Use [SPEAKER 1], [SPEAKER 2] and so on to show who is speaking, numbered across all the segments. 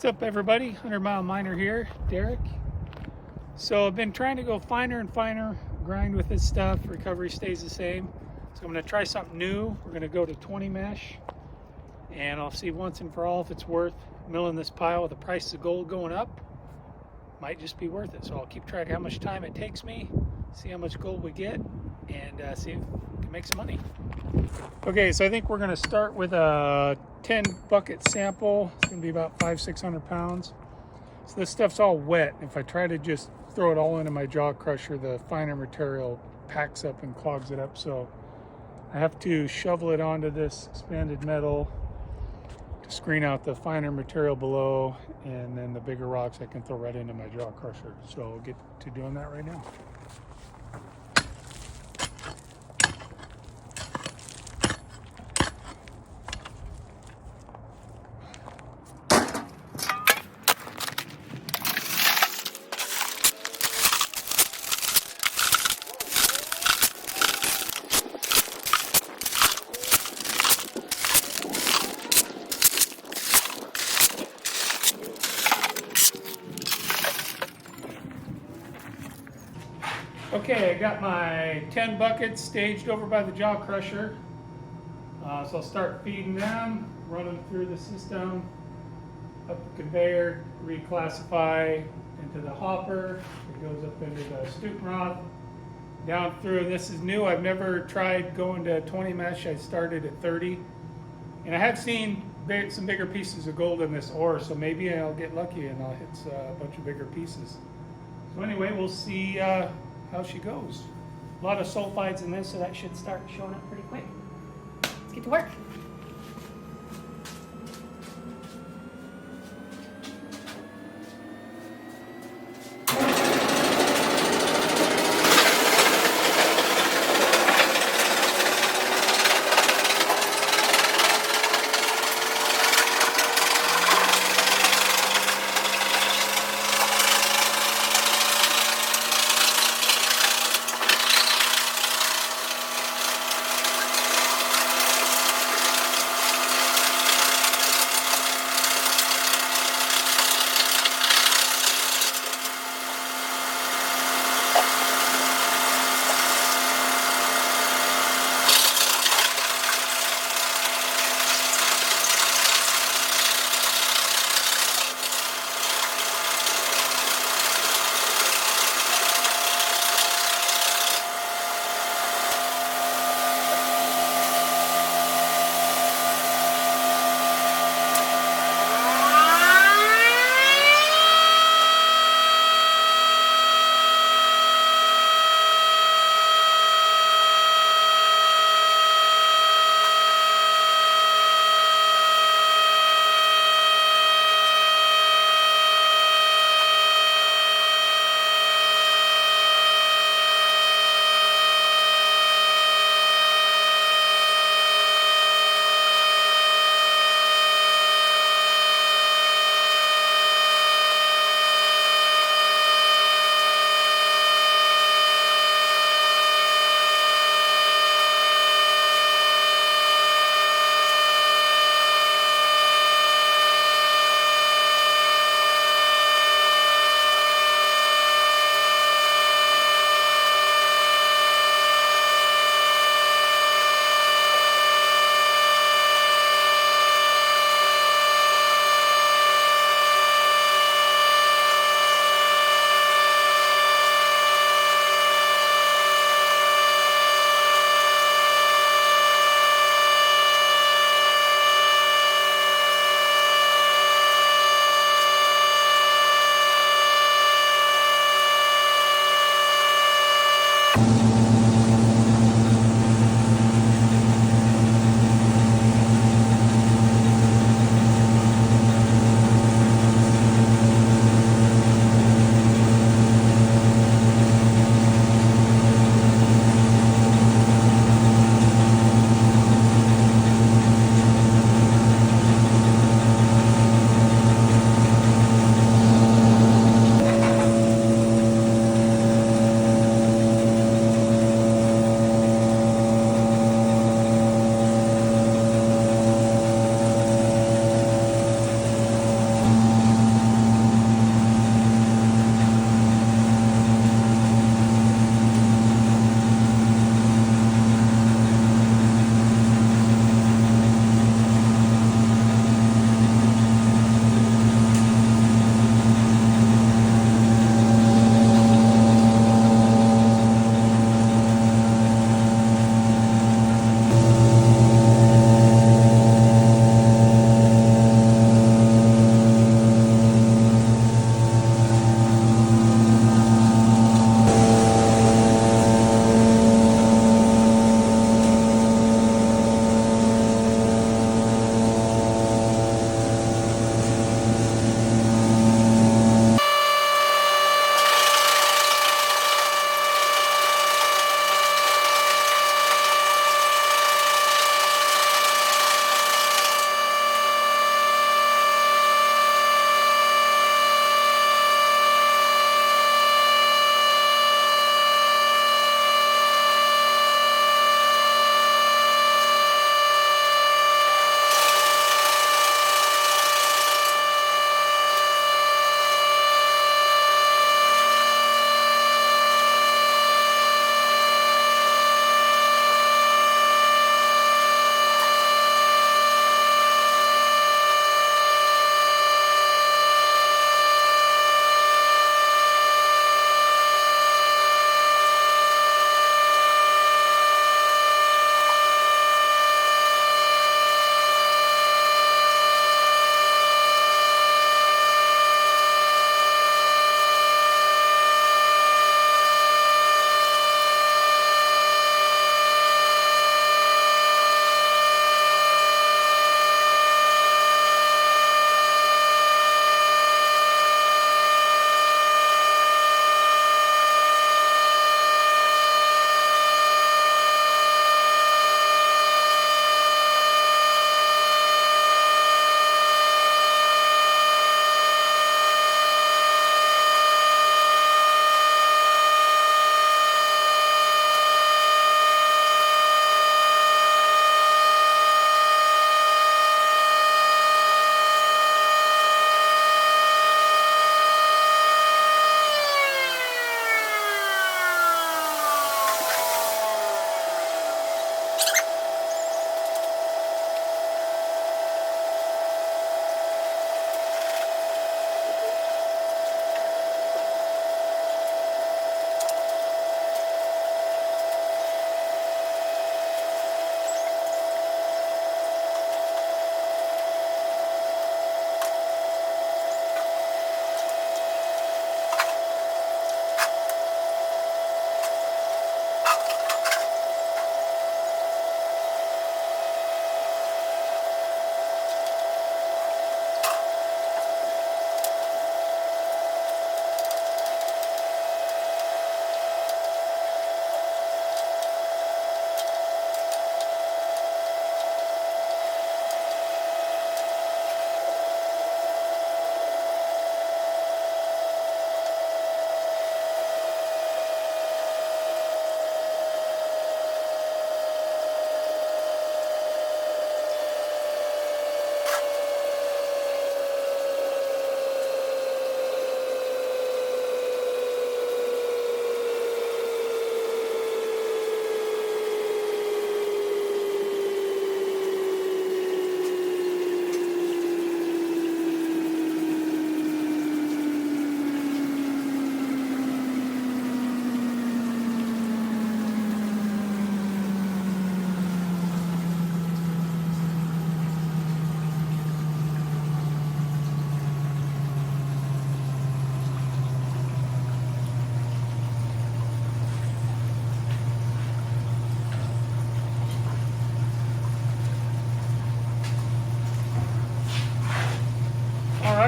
[SPEAKER 1] What's up, everybody? 100 Mile Miner here, Derek. So I've been trying to go finer and finer, grind with this stuff. Recovery stays the same. So I'm going to try something new. We're going to go to 20 mesh, and I'll see once and for all if it's worth milling this pile with the price of gold going up. Might just be worth it. So I'll keep track of how much time it takes me, see how much gold we get, and see if we can make some money. Okay, so I think we're going to start with a 10 bucket sample. It's going to be about 500-600 pounds. So this stuff's all wet. If I try to just throw it all into my jaw crusher, the finer material packs up and clogs it up. So I have to shovel it onto this expanded metal to screen out the finer material below, and then the bigger rocks I can throw right into my jaw crusher. So I'll get to doing that right now. Okay, I got my 10 buckets staged over by the jaw crusher. So I'll start feeding them, run them through the system, up the conveyor, reclassify into the hopper. It goes up into the Stukenroth, down through. This is new. I've never tried going to 20 mesh. I started at 30. And I have seen some bigger pieces of gold in this ore, so maybe I'll get lucky and I'll hit a bunch of bigger pieces. So anyway, we'll see how she goes. A lot of sulfides in this, so that should start showing up pretty quick. Let's get to work.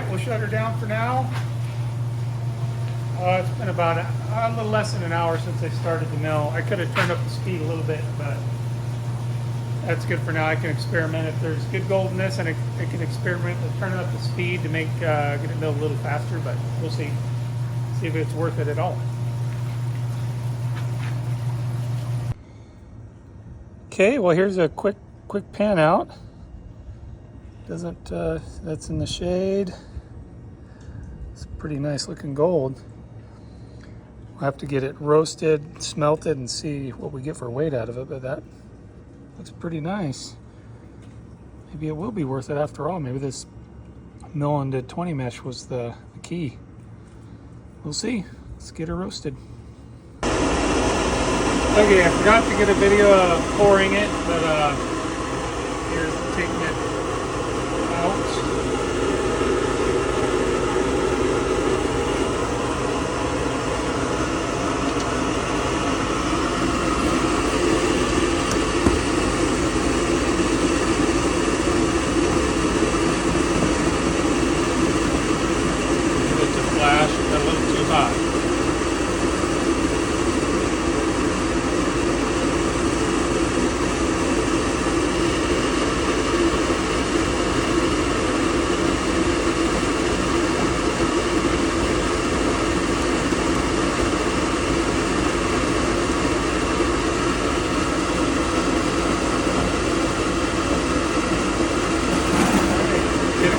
[SPEAKER 1] right, we'll shut her down for now. It's been about a little less than an hour since I started the mill. I could have turned up the speed a little bit, but that's good for now. I can experiment if there's good gold in this, and I can experiment with turning up the speed to make get it milled a little faster, but we'll see if it's worth it at all. Okay, well here's a quick pan out. Doesn't that's in the shade. It's pretty nice looking gold. We'll have to get it roasted, smelted, and see what we get for weight out of it, but that looks pretty nice. Maybe it will be worth it after all. Maybe this mill into 20 mesh was the key. We'll see. Let's get her roasted. Okay, I forgot to get a video of pouring it, but here's taking it out. It's a flash, got a little too hot.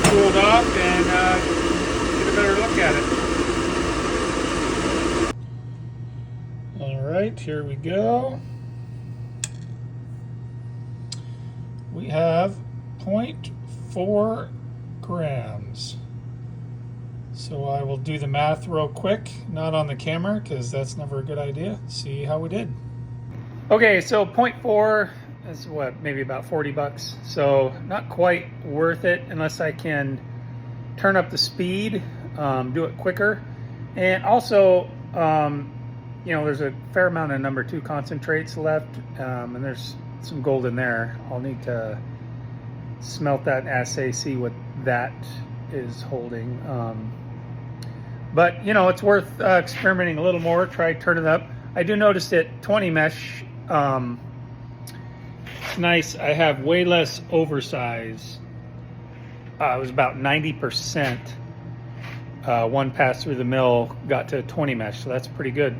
[SPEAKER 1] Cooled off and get a better look at it. All right, here we go. We have 0.4 grams. So I will do the math real quick, not on the camera because that's never a good idea. See how we did. Okay, so 0.4 is what, maybe about 40 bucks. So not quite worth it unless I can turn up the speed, do it quicker. And also, you know, there's a fair amount of number 2 concentrates left, and there's some gold in there. I'll need to smelt that assay, see what that is holding. But you know, it's worth experimenting a little more, try turning it up. I do notice that 20 mesh, it's nice. I have way less oversize. It was about 90%. One pass through the mill got to 20 mesh, so that's pretty good.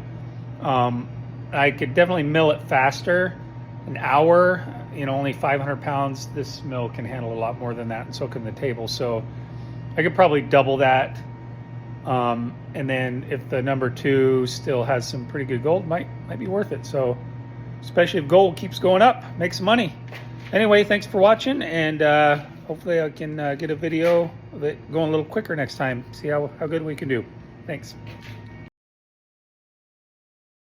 [SPEAKER 1] I could definitely mill it faster. An hour, you know, only 500 pounds. This mill can handle a lot more than that, and so can the table. So I could probably double that. And then if the number 2 still has some pretty good gold, might be worth it. So especially if gold keeps going up, make some money. Anyway, thanks for watching, and hopefully I can get a video of it going a little quicker next time. See how good we can do. Thanks.